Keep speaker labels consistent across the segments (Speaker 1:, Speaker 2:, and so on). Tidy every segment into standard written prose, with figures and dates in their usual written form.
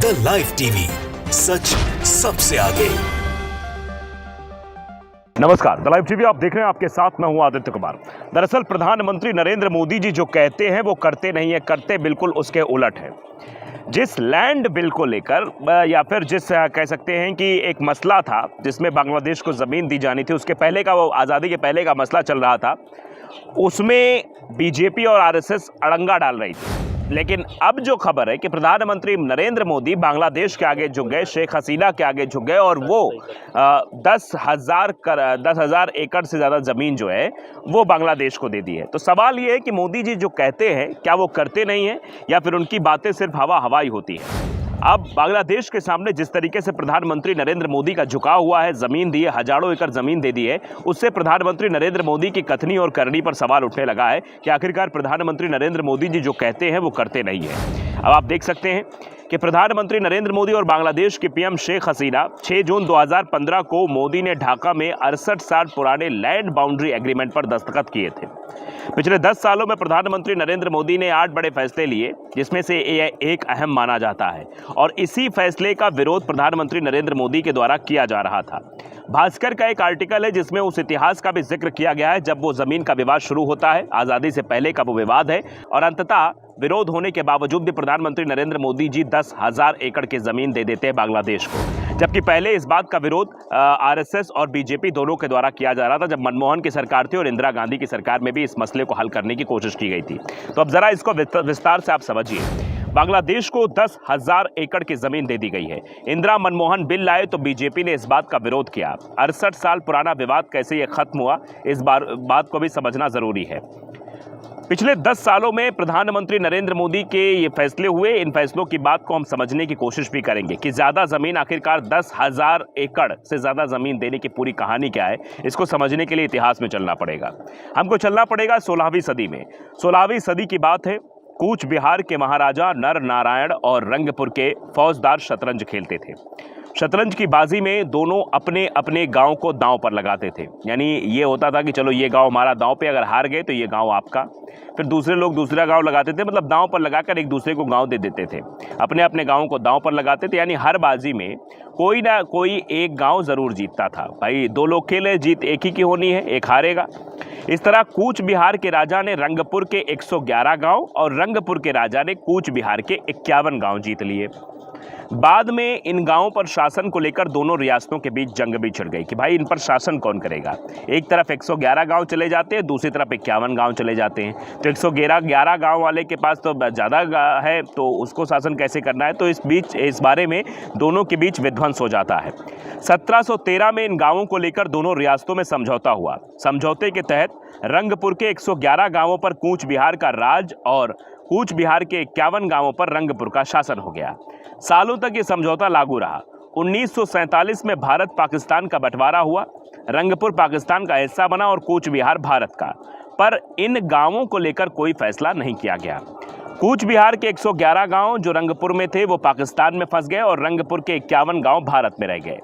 Speaker 1: The live TV, सच सबसे आगे।
Speaker 2: नमस्कार, द लाइव टीवी आप देख रहे हैं, आपके साथ मैं हूं आदित्य कुमार। दरअसल प्रधानमंत्री नरेंद्र मोदी जी जो कहते हैं वो करते नहीं है, करते बिल्कुल उसके उलट है। जिस लैंड बिल को लेकर या फिर जिस कह सकते हैं कि एक मसला था जिसमें बांग्लादेश को ज़मीन दी जानी थी, उसके पहले का, वो आज़ादी के पहले का मसला चल रहा था, उसमें बीजेपी और आरएसएस अड़ंगा डाल रही थी। लेकिन अब जो खबर है कि प्रधानमंत्री नरेंद्र मोदी बांग्लादेश के आगे झुक गए, शेख हसीना के आगे झुक गए और वो 10,000 एकड़ से ज़्यादा ज़मीन जो है वो बांग्लादेश को दे दी है। तो सवाल ये है कि मोदी जी जो कहते हैं क्या वो करते नहीं हैं, या फिर उनकी बातें सिर्फ हवाई होती हैं। अब बांग्लादेश के सामने जिस तरीके से प्रधानमंत्री नरेंद्र मोदी का झुकाव हुआ है, ज़मीन दी है, हजारों एकड़ ज़मीन दे दी है, उससे प्रधानमंत्री नरेंद्र मोदी की कथनी और करनी पर सवाल उठने लगा है कि आखिरकार प्रधानमंत्री नरेंद्र मोदी जी जो कहते हैं वो करते नहीं है। अब आप देख सकते हैं कि प्रधानमंत्री नरेंद्र मोदी और बांग्लादेश की पीएम शेख हसीना 6 जून 2015 को मोदी ने ढाका में 68 साल पुराने लैंड बाउंड्री एग्रीमेंट पर दस्तखत किए थे। पिछले 10 सालों में प्रधानमंत्री नरेंद्र मोदी ने 8 बड़े फैसले लिए, जिसमें से एक अहम माना जाता है, और इसी फैसले का विरोध प्रधानमंत्री नरेंद्र मोदी के द्वारा किया जा रहा था। भास्कर का एक आर्टिकल है जिसमें उस इतिहास का भी जिक्र किया गया है जब वो जमीन का विवाद शुरू होता है, आज़ादी से पहले का वो विवाद है, और अंततः विरोध होने के बावजूद भी प्रधानमंत्री नरेंद्र मोदी जी 10,000 एकड़ की जमीन दे देते हैं बांग्लादेश को। जबकि पहले इस बात का विरोध आरएसएस और बीजेपी दोनों के द्वारा किया जा रहा था, जब मनमोहन की सरकार थी और इंदिरा गांधी की सरकार में भी इस मसले को हल करने की कोशिश की गई थी। तो अब जरा इसको विस्तार से आप समझिए। बांग्लादेश को 10,000 एकड़ की जमीन दे दी गई है। इंदिरा मनमोहन बिल लाए तो बीजेपी ने इस बात का विरोध किया। 68 साल पुराना विवाद कैसे ये खत्म हुआ, इस बात को भी समझना जरूरी है। पिछले 10 सालों में प्रधानमंत्री नरेंद्र मोदी के ये फैसले हुए, इन फैसलों की बात को हम समझने की कोशिश भी करेंगे कि ज़्यादा ज़मीन, आखिरकार 10,000 एकड़ से ज़्यादा ज़मीन देने की पूरी कहानी क्या है। इसको समझने के लिए इतिहास में चलना पड़ेगा। हमको चलना पड़ेगा 16वीं सदी में। 16वीं सदी की बात है। कूच बिहार के महाराजा नर नारायण और रंगपुर के फौजदार शतरंज खेलते थे। शतरंज की बाजी में दोनों अपने अपने गांव को दांव पर लगाते थे। यानी ये होता था कि चलो ये गांव हमारा दांव पे, अगर हार गए तो ये गांव आपका। फिर दूसरे लोग दूसरा गांव लगाते थे, मतलब दांव पर लगाकर एक दूसरे को गांव दे देते थे। अपने अपने गांव को दांव पर लगाते थे, यानी हर बाजी में कोई ना कोई एक गांव जरूर जीतता था। भाई 2 लोग खेले, जीत एक ही की होनी है, एक हारेगा। इस तरह कूच बिहार के राजा ने रंगपुर के 111 गांव और रंगपुर के राजा ने कूच बिहार के 51 गांव जीत लिए। बाद में इन गांवों पर शासन को लेकर दोनों रियासतों के बीच जंग भी छिड़ गई कि भाई इन पर शासन कौन करेगा। एक तरफ 111 गांव चले जाते हैं, दूसरी तरफ 51 गांव चले जाते हैं। तो 111 गांव वाले के पास तो ज़्यादा है, तो उसको शासन कैसे करना है। तो इस बारे में दोनों के बीच विध्वंस हो जाता है। 1713 में इन गाँवों को लेकर दोनों रियासतों में समझौता हुआ। समझौते के तहत रंगपुर के 111 गाँवों पर कूच बिहार का राज और कूच बिहार के 51 गाँवों पर रंगपुर का शासन हो गया। सालों तक ये समझौता लागू रहा। 1947 में भारत पाकिस्तान का बंटवारा हुआ। रंगपुर पाकिस्तान का हिस्सा बना और कूच बिहार भारत का। पर इन गांवों को लेकर कोई फैसला नहीं किया गया। कूच बिहार के 111 गांव जो रंगपुर में थे वो पाकिस्तान में फंस गए और रंगपुर के 51 गांव भारत में रह गए।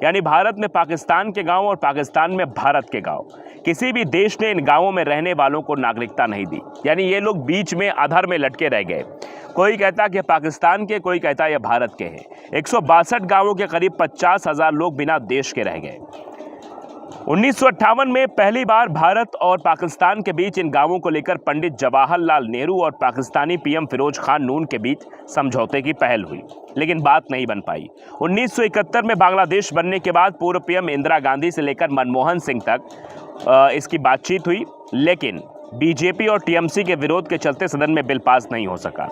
Speaker 2: यानी भारत में पाकिस्तान के गांव और पाकिस्तान में भारत के गांव। किसी भी देश ने इन गांवों में रहने वालों को नागरिकता नहीं दी। यानी ये लोग बीच में अधर में लटके रह गए। कोई कहता कि पाकिस्तान के, कोई कहता ये भारत के हैं। 162 गांवों के करीब 50,000 लोग बिना देश के रह गए। 1958 में पहली बार भारत और पाकिस्तान के बीच इन गांवों को लेकर पंडित जवाहरलाल नेहरू और पाकिस्तानी पीएम फिरोज खान नून के बीच समझौते की पहल हुई, लेकिन बात नहीं बन पाई। 1971 में बांग्लादेश बनने के बाद पूर्व पीएम इंदिरा गांधी से लेकर मनमोहन सिंह तक इसकी बातचीत हुई, लेकिन बीजेपी और टीएमसी के विरोध के चलते सदन में बिल पास नहीं हो सका।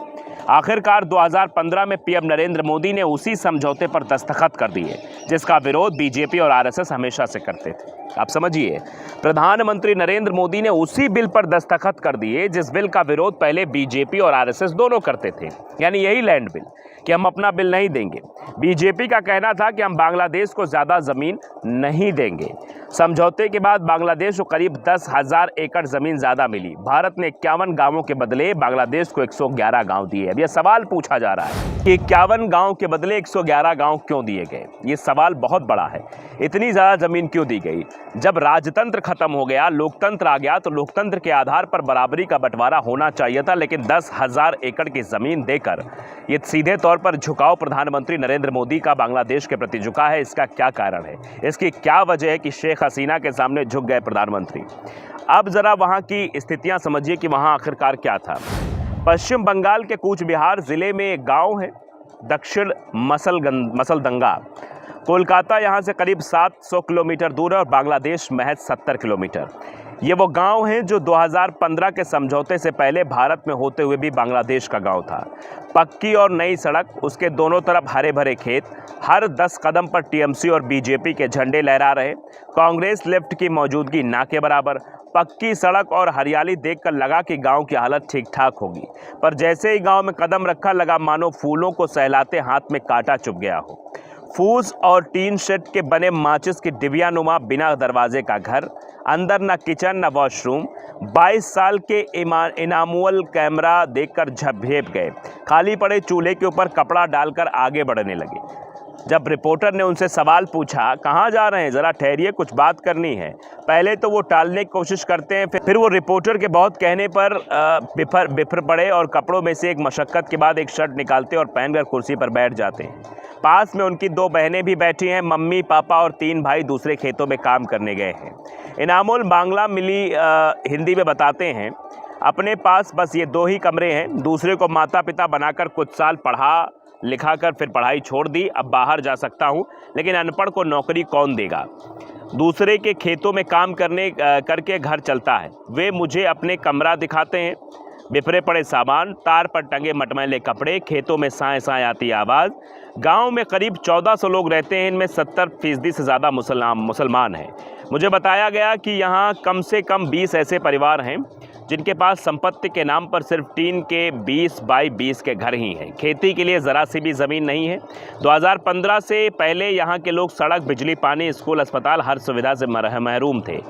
Speaker 2: आखिरकार 2015 में पीएम नरेंद्र मोदी ने उसी समझौते पर दस्तखत कर दिए जिसका विरोध बीजेपी और आरएसएस हमेशा से करते थे। आप समझिए, प्रधानमंत्री नरेंद्र मोदी ने उसी बिल पर दस्तखत कर दिए जिस बिल का विरोध पहले बीजेपी और आरएसएस दोनों करते थे, यानी यही लैंड बिल, कि हम अपना बिल नहीं देंगे। बीजेपी का कहना था कि हम बांग्लादेश को ज़्यादा ज़मीन नहीं देंगे। समझौते के बाद बांग्लादेश को करीब 10,000 एकड़ ज़मीन ज़्यादा मिली। भारत ने 51 गांवों के बदले बांग्लादेश को 111 गांव दिए। अब यह सवाल पूछा जा रहा है कि 51 गांव के बदले 111 गांव क्यों दिए गए? ये सवाल बहुत बड़ा है। इतनी ज़्यादा ज़मीन क्यों दी गई? जब राजतंत्र खत्म हो गया, लोकतंत्र आ गया, तो लोकतंत्र के आधार पर बराबरी का बंटवारा होना चाहिए था, लेकिन 10,000 एकड़ की ज़मीन देकर ये सीधे तौर पर झुकाव प्रधानमंत्री नरेंद्र मोदी का बांग्लादेश के प्रति झुका है। इसका क्या कारण है? इसकी क्या वजह है कि शेख हसीना के सामने झुक गए प्रधानमंत्री? अब ज़रा वहाँ की स्थितियाँ समझिए कि वहाँ आखिरकार क्या था। पश्चिम बंगाल के कूच बिहार ज़िले में एक गांव है, दक्षिण मसलदंगा। कोलकाता यहाँ से करीब 700 किलोमीटर दूर है और बांग्लादेश महज 70 किलोमीटर। ये वो गांव है जो 2015 के समझौते से पहले भारत में होते हुए भी बांग्लादेश का गांव था। पक्की और नई सड़क, उसके दोनों तरफ हरे भरे खेत, हर 10 कदम पर टीएमसी और बीजेपी के झंडे लहरा रहे। कांग्रेस लेफ्ट की मौजूदगी ना के बराबर। पक्की सड़क और हरियाली देखकर लगा कि गांव की हालत ठीक ठाक होगी, पर जैसे ही गांव में कदम रखा, लगा मानो फूलों को सहलाते हाथ में कांटा चुभ गया हो। फूस और टीन शेड के बने माचिस की डिबियानुमा बिना दरवाजे का घर, अंदर न किचन न वॉशरूम। 22 साल के इनामुअल कैमरा देखकर झपझेप गए। खाली पड़े चूल्हे के ऊपर कपड़ा डालकर आगे बढ़ने लगे। जब रिपोर्टर ने उनसे सवाल पूछा, कहाँ जा रहे हैं, ज़रा ठहरिए, कुछ बात करनी है। पहले तो वो टालने की कोशिश करते हैं, फिर वो रिपोर्टर के बहुत कहने पर बिफर पड़े और कपड़ों में से एक मशक्क़त के बाद एक शर्ट निकालते और पहनकर कुर्सी पर बैठ जाते हैं। पास में उनकी 2 बहनें भी बैठी हैं। मम्मी, पापा और 3 भाई दूसरे खेतों में काम करने गए हैं। इनामुल बांग्ला मिली हिंदी में बताते हैं, अपने पास बस ये 2 ही कमरे हैं। दूसरे को माता पिता बनाकर कुछ साल पढ़ा लिखा कर फिर पढ़ाई छोड़ दी। अब बाहर जा सकता हूँ, लेकिन अनपढ़ को नौकरी कौन देगा? दूसरे के खेतों में काम करके घर चलता है। वे मुझे अपने कमरा दिखाते हैं। बिफरे पड़े सामान, तार पर टंगे मटमैले कपड़े, खेतों में साए साए आती आवाज़। गांव में करीब 1400 लोग रहते हैं, इनमें 70% से ज़्यादा मुसलमान हैं। मुझे बताया गया कि यहाँ कम से कम 20 ऐसे परिवार हैं जिनके पास संपत्ति के नाम पर सिर्फ टीन के 20 बाई 20 के घर ही हैं। खेती के लिए ज़रा सी भी ज़मीन नहीं है। 2015 से पहले यहाँ के लोग सड़क, बिजली, पानी, स्कूल, अस्पताल, हर सुविधा से महरूम थे।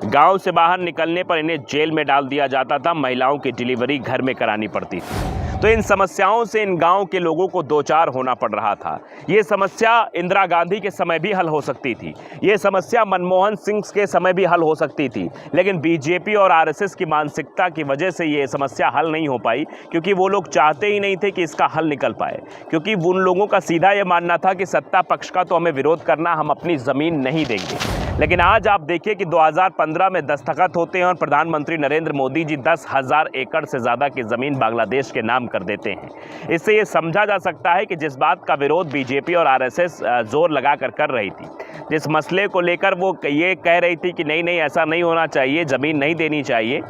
Speaker 2: गांव से बाहर निकलने पर इन्हें जेल में डाल दिया जाता था। महिलाओं की डिलीवरी घर में करानी पड़ती थी। तो इन समस्याओं से इन गांव के लोगों को दो चार होना पड़ रहा था। ये समस्या इंदिरा गांधी के समय भी हल हो सकती थी, ये समस्या मनमोहन सिंह के समय भी हल हो सकती थी, लेकिन बीजेपी और आरएसएस की मानसिकता की वजह से ये समस्या हल नहीं हो पाई, क्योंकि वो लोग चाहते ही नहीं थे कि इसका हल निकल पाए। क्योंकि उन लोगों का सीधा ये मानना था कि सत्ता पक्ष का तो हमें विरोध करना, हम अपनी ज़मीन नहीं देंगे। लेकिन आज आप देखिए कि 2015 में दस्तखत होते हैं और प्रधानमंत्री नरेंद्र मोदी जी 10,000 एकड़ से ज़्यादा की ज़मीन बांग्लादेश के नाम कर देते हैं। इससे ये समझा जा सकता है कि जिस बात का विरोध बीजेपी और आरएसएस जोर लगाकर कर रही थी, जिस मसले को लेकर वो ये कह रही थी कि नहीं ऐसा नहीं होना चाहिए, ज़मीन नहीं देनी चाहिए,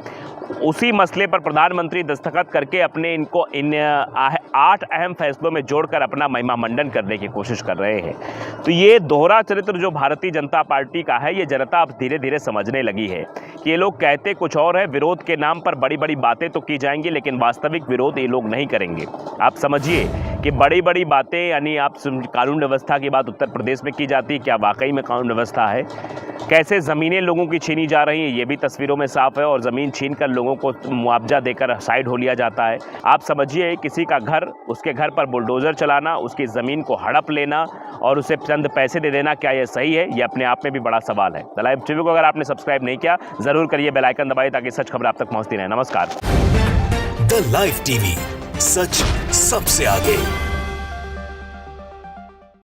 Speaker 2: उसी मसले पर प्रधानमंत्री दस्तखत करके अपने इन 8 अहम फैसलों में जोड़कर अपना महिमा मंडन करने की कोशिश कर रहे हैं। तो ये दोहरा चरित्र जो भारतीय जनता पार्टी का है, ये जनता अब धीरे धीरे समझने लगी है कि ये लोग कहते कुछ और है, विरोध के नाम पर बड़ी बड़ी बातें तो की जाएंगी, लेकिन वास्तविक विरोध ये लोग नहीं करेंगे। आप समझिए कि बड़ी बड़ी बातें, यानी आप कानून व्यवस्था की बात उत्तर प्रदेश में की जाती है, क्या वाकई में कानून व्यवस्था है? कैसे ज़मीनें लोगों की छीनी जा रही हैं, ये भी तस्वीरों में साफ है, और ज़मीन छीन कर लोगों को मुआवजा देकर साइड हो लिया जाता है। आप समझिए किसी का घर, उसके घर पर बुलडोज़र चलाना, उसकी ज़मीन को हड़प लेना और उसे चंद पैसे दे देना, क्या ये सही है? ये अपने आप में भी बड़ा सवाल है। द लाइव टीवी को अगर आपने सब्सक्राइब नहीं किया, ज़रूर करिए, बेल आइकन दबाइए ताकि सच खबर आप तक पहुँचती रहे। नमस्कार।
Speaker 1: द लाइव टीवी, सच सबसे आगे।